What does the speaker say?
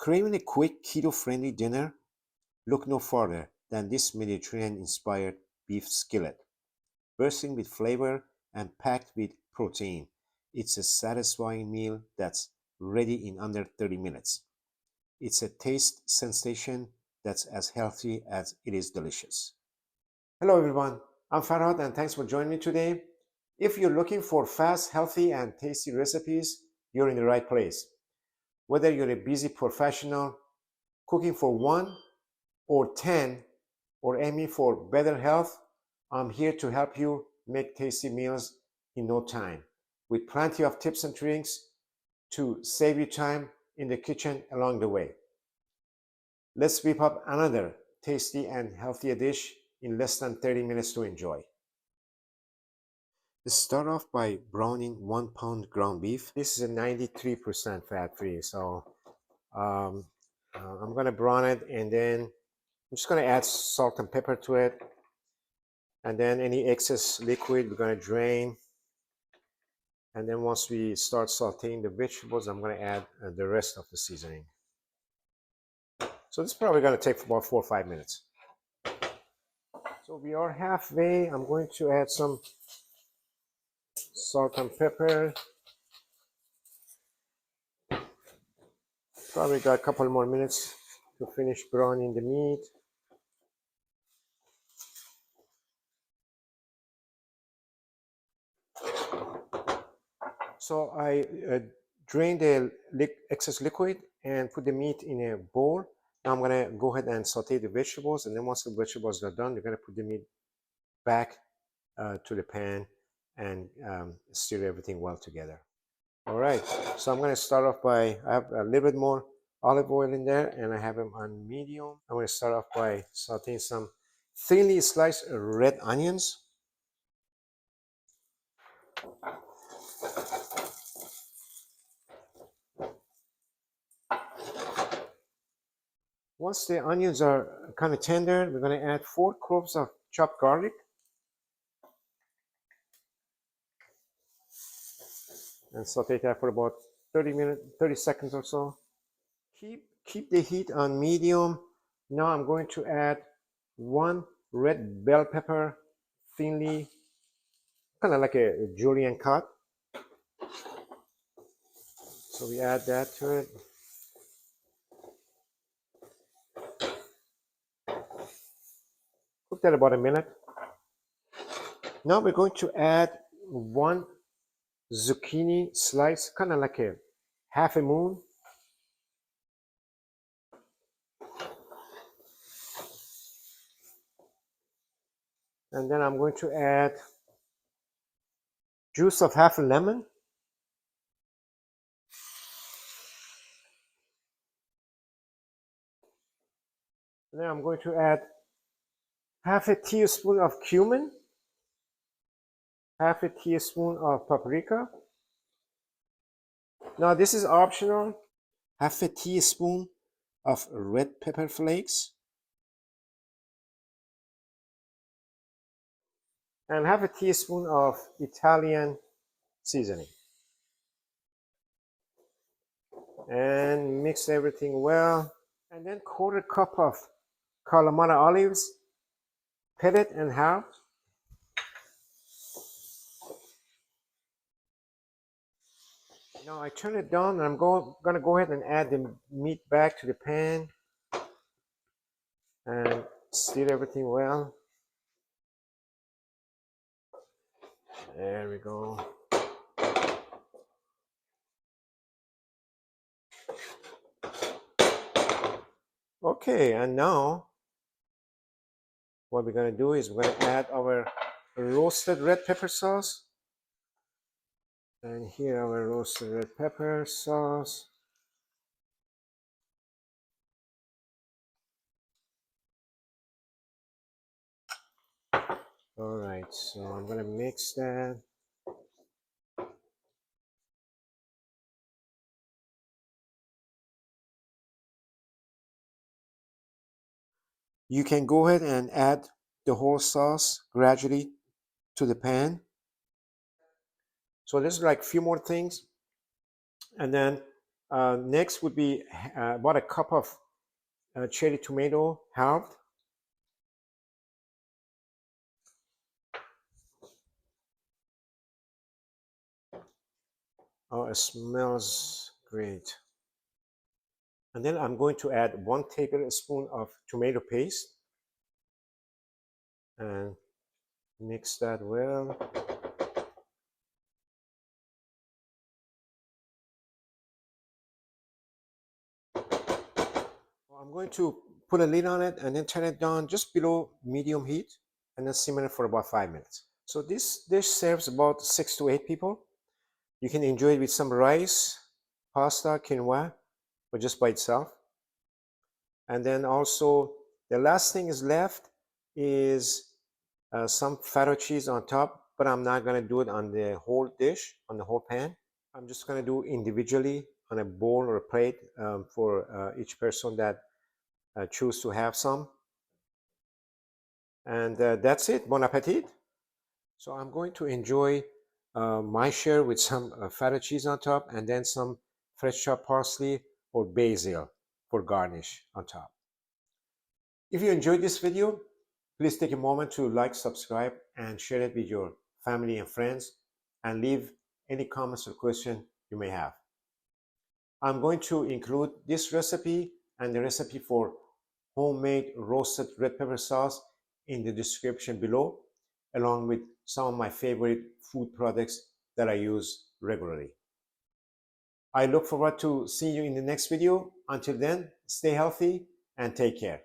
Craving a quick keto-friendly dinner? Look no further than this Mediterranean-inspired beef skillet. Bursting with flavor and packed with protein, it's a satisfying meal that's ready in under 30 minutes. It's a taste sensation that's as healthy as it is delicious. Hello everyone, I'm Farhad and thanks for joining me today. If you're looking for fast, healthy, and tasty recipes, you're in the right place. Whether you're a busy professional cooking for 1 or 10 or aiming for better health, I'm here to help you make tasty meals in no time with plenty of tips and tricks to save you time in the kitchen along the way. Let's whip up another tasty and healthy dish in less than 30 minutes to enjoy. Let's start off by browning 1 pound ground beef. This is a 93% fat free, so I'm gonna brown it and then I'm just gonna add salt and pepper to it. And then any excess liquid we're gonna drain. And then once we start sauteing the vegetables, I'm gonna add the rest of the seasoning. So this is probably gonna take about 4 or 5 minutes. So we are halfway. I'm going to add some salt and pepper. Probably got a couple more minutes to finish browning the meat. So I drained the excess liquid and put the meat in a bowl. Now I'm gonna go ahead and saute the vegetables, and then once the vegetables are done, you're gonna put the meat back to the pan and stir everything well together. All right, so I'm gonna start off by, I have a little bit more olive oil in there and I have them on medium. I'm gonna start off by sauteing some thinly sliced red onions. Once the onions are kind of tender, we're going to add 4 cloves of chopped garlic. And saute that for about 30 seconds or so. Keep the heat on medium. Now I'm going to add 1 red bell pepper, thinly, kind of like a julienne cut. So we add that to it. Cook that about a minute. Now we're going to add 1 zucchini slice, kind of like a half a moon. And then I'm going to add juice of half a lemon. And then I'm going to add half a teaspoon of cumin, half a teaspoon of paprika. Now this is optional. Half a teaspoon of red pepper flakes. And half a teaspoon of Italian seasoning. And mix everything well. And then 1/4 cup of kalamata olives, pitted and halved. Now I turn it down and I'm gonna go ahead and add the meat back to the pan and stir everything well. There we go. Okay, and now what we're going to do is we're going to add our roasted red pepper sauce. And here our roasted red pepper sauce. All right, so I'm going to mix that. You can go ahead and add the whole sauce gradually to the pan. So this is like a few more things. And then Next would be about a cup of cherry tomato, halved. Oh, it smells great. And then I'm going to add 1 tablespoon of tomato paste and mix that well. I'm going to put a lid on it and then turn it down just below medium heat and then simmer it for about 5 minutes. So this dish serves about 6 to 8 people. You can enjoy it with some rice, pasta, quinoa, or just by itself. And then also the last thing is left is some feta cheese on top, but I'm not going to do it on the whole dish, on the whole pan. I'm just going to do individually on a bowl or a plate for each person that choose to have some. And that's it. Bon appetit. So I'm going to enjoy my share with some feta cheese on top and then some fresh chopped parsley or basil for garnish on top. If you enjoyed this video, please take a moment to like, subscribe, and share it with your family and friends, and leave any comments or questions you may have. I'm going to include this recipe and the recipe for homemade roasted red pepper sauce in the description below, along with some of my favorite food products that I use regularly. I look forward to seeing you in the next video. Until then, stay healthy and take care.